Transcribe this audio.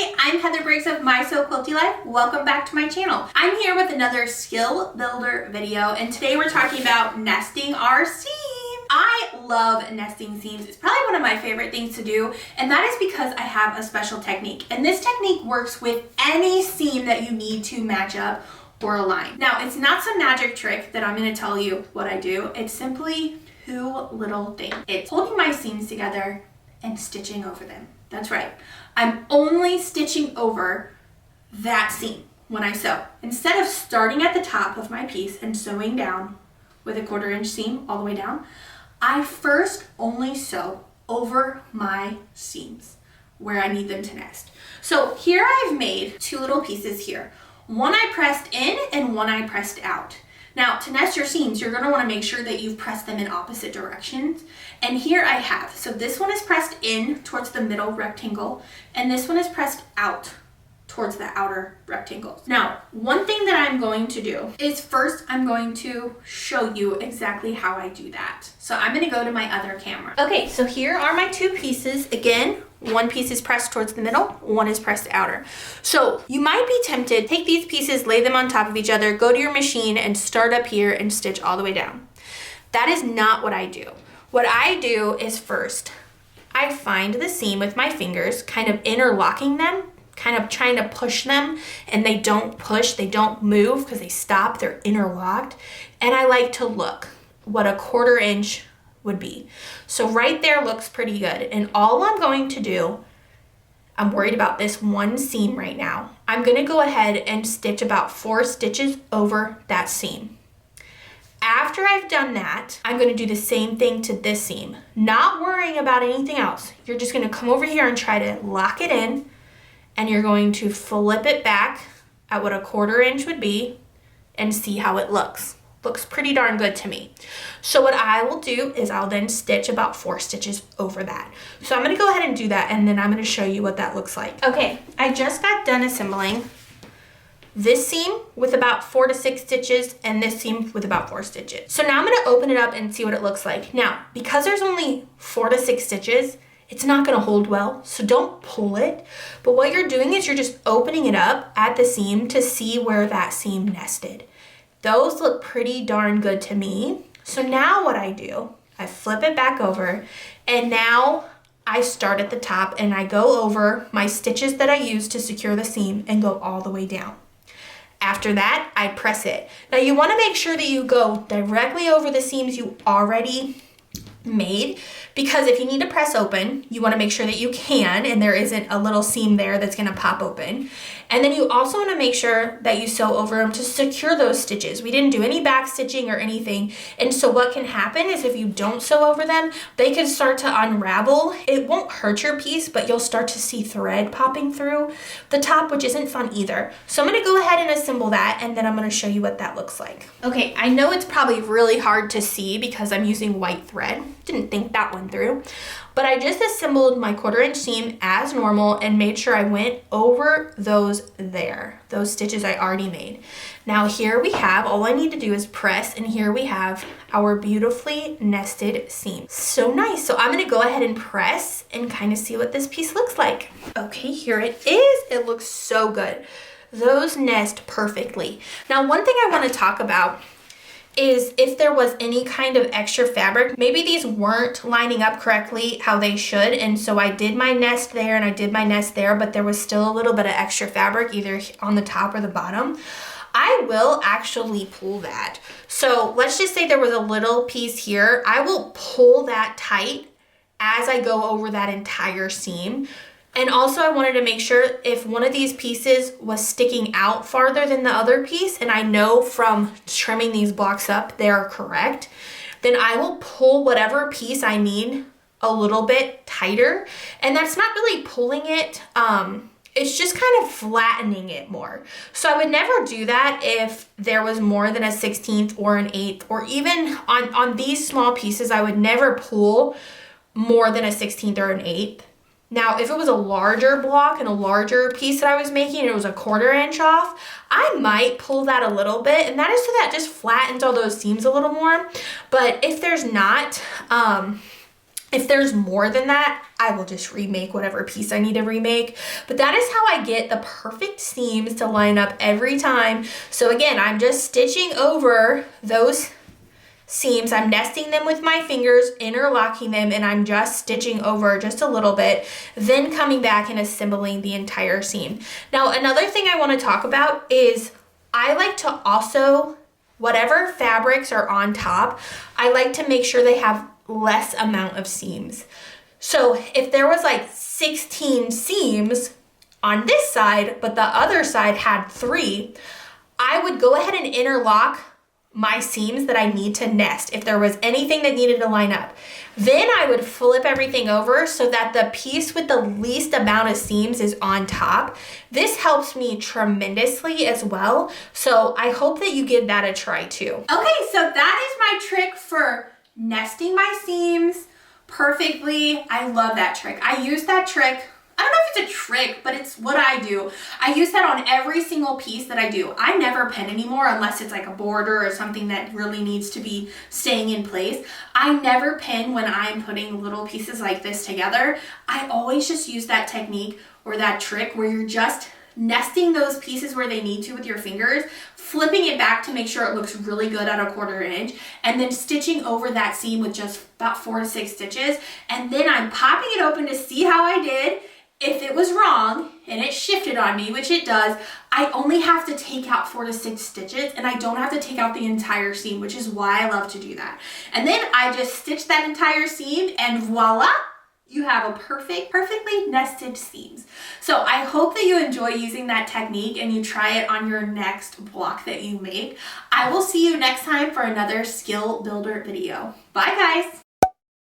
Hi, I'm Heather Briggs of My So Quilty Life. Welcome back to my channel. I'm here with another skill builder video, and today we're talking about nesting our seam. I love nesting seams. It's probably one of my favorite things to do, and that is because I have a special technique. And this technique works with any seam that you need to match up or align. Now, it's not some magic trick that I'm going to tell you what I do. It's simply two little things. It's holding my seams together and stitching over them. That's right. I'm only stitching over that seam when I sew. Instead of starting at the top of my piece and sewing down with a 1/4 inch seam all the way down, I first only sew over my seams where I need them to nest. So here I've made two little pieces here. One I pressed in and one I pressed out. Now, to nest your seams, you're going to want to make sure that you've pressed them in opposite directions. And here I have. So this one is pressed in towards the middle rectangle, and this one is pressed out towards the outer rectangle. Now, one thing that I'm going to do is first I'm going to show you exactly how I do that. So I'm going to go to my other camera. Okay, so here are my two pieces. Again, one piece is pressed towards the middle, one is pressed outer. So you might be tempted, take these pieces, lay them on top of each other, go to your machine and start up here and stitch all the way down. That is not what I do. What I do is first, I find the seam with my fingers, kind of interlocking them, kind of trying to push them, and they don't push, they don't move because they stop, they're interlocked. And I like to look what a 1/4 inch would be. So right there looks pretty good. And all I'm going to do, I'm worried about this one seam right now. I'm going to go ahead and stitch about 4 stitches over that seam. After I've done that, I'm going to do the same thing to this seam, not worrying about anything else. You're just going to come over here and try to lock it in, and you're going to flip it back at what a 1/4 inch would be and see how it looks. Looks pretty darn good to me. So what I will do is I'll then stitch about 4 stitches over that. So I'm going to go ahead and do that, and then I'm going to show you what that looks like. Okay, I just got done assembling this seam with about 4 to 6 stitches and this seam with about 4 stitches. So now I'm going to open it up and see what it looks like. Now, because there's only 4 to 6 stitches, it's not going to hold well, so don't pull it. But what you're doing is you're just opening it up at the seam to see where that seam nested. Those look pretty darn good to me. So now what I do, I flip it back over, and now I start at the top and I go over my stitches that I used to secure the seam and go all the way down. After that, I press it. Now you want to make sure that you go directly over the seams you already made, because if you need to press open, you want to make sure that you can and there isn't a little seam there that's going to pop open. And then you also want to make sure that you sew over them to secure those stitches. We didn't do any back stitching or anything, and so what can happen is if you don't sew over them, they can start to unravel. It won't hurt your piece, but you'll start to see thread popping through the top, which isn't fun either. So I'm going to go ahead and assemble that, and then I'm going to show you what that looks like. Okay, I know it's probably really hard to see because I'm using white thread. Didn't think that one through. But I just assembled my 1/4 inch seam as normal and made sure I went over those stitches I already made. Now here we have, all I need to do is press, and here we have our beautifully nested seam. So nice. So I'm going to go ahead and press and kind of see what this piece looks like. Okay, here it is. It looks so good. Those nest perfectly. Now one thing I want to talk about is if there was any kind of extra fabric, maybe these weren't lining up correctly how they should, and so I did my nest there and I did my nest there, but there was still a little bit of extra fabric either on the top or the bottom. I will actually pull that. So let's just say there was a little piece here. I will pull that tight as I go over that entire seam. And also I wanted to make sure if one of these pieces was sticking out farther than the other piece, and I know from trimming these blocks up they are correct, then I will pull whatever piece I need a little bit tighter. And that's not really pulling it, it's just kind of flattening it more. So I would never do that if there was more than a 1/16 or an 1/8, or even on these small pieces, I would never pull more than a 1/16 or an 1/8. Now, if it was a larger block and a larger piece that I was making and it was a 1/4 inch off, I might pull that a little bit, and that is so that just flattens all those seams a little more. But if there's not, If there's more than that, I will just remake whatever piece I need to remake. But that is how I get the perfect seams to line up every time. So again, I'm just stitching over those seams. I'm nesting them with my fingers, interlocking them, and I'm just stitching over just a little bit, then coming back and assembling the entire seam. Now, another thing I want to talk about is I like to also, whatever fabrics are on top, I like to make sure they have less amount of seams. So if there was like 16 seams on this side, but the other side had 3, I would go ahead and interlock my seams that I need to nest if there was anything that needed to line up. Then I would flip everything over so that the piece with the least amount of seams is on top. This helps me tremendously as well. So I hope that you give that a try too. Okay, so that is my trick for nesting my seams perfectly. I love that trick. I use that trick. I don't know if it's a trick, but it's what I do. I use that on every single piece that I do. I never pin anymore unless it's like a border or something that really needs to be staying in place. I never pin when I'm putting little pieces like this together. I always just use that technique or that trick where you're just nesting those pieces where they need to with your fingers, flipping it back to make sure it looks really good at 1/4 inch, and then stitching over that seam with just about 4 to 6 stitches. And then I'm popping it open to see how I did. If it was wrong and it shifted on me, which it does, I only have to take out 4 to 6 stitches and I don't have to take out the entire seam, which is why I love to do that. And then I just stitch that entire seam and voila, you have a perfectly nested seams. So I hope that you enjoy using that technique and you try it on your next block that you make. I will see you next time for another skill builder video. Bye guys.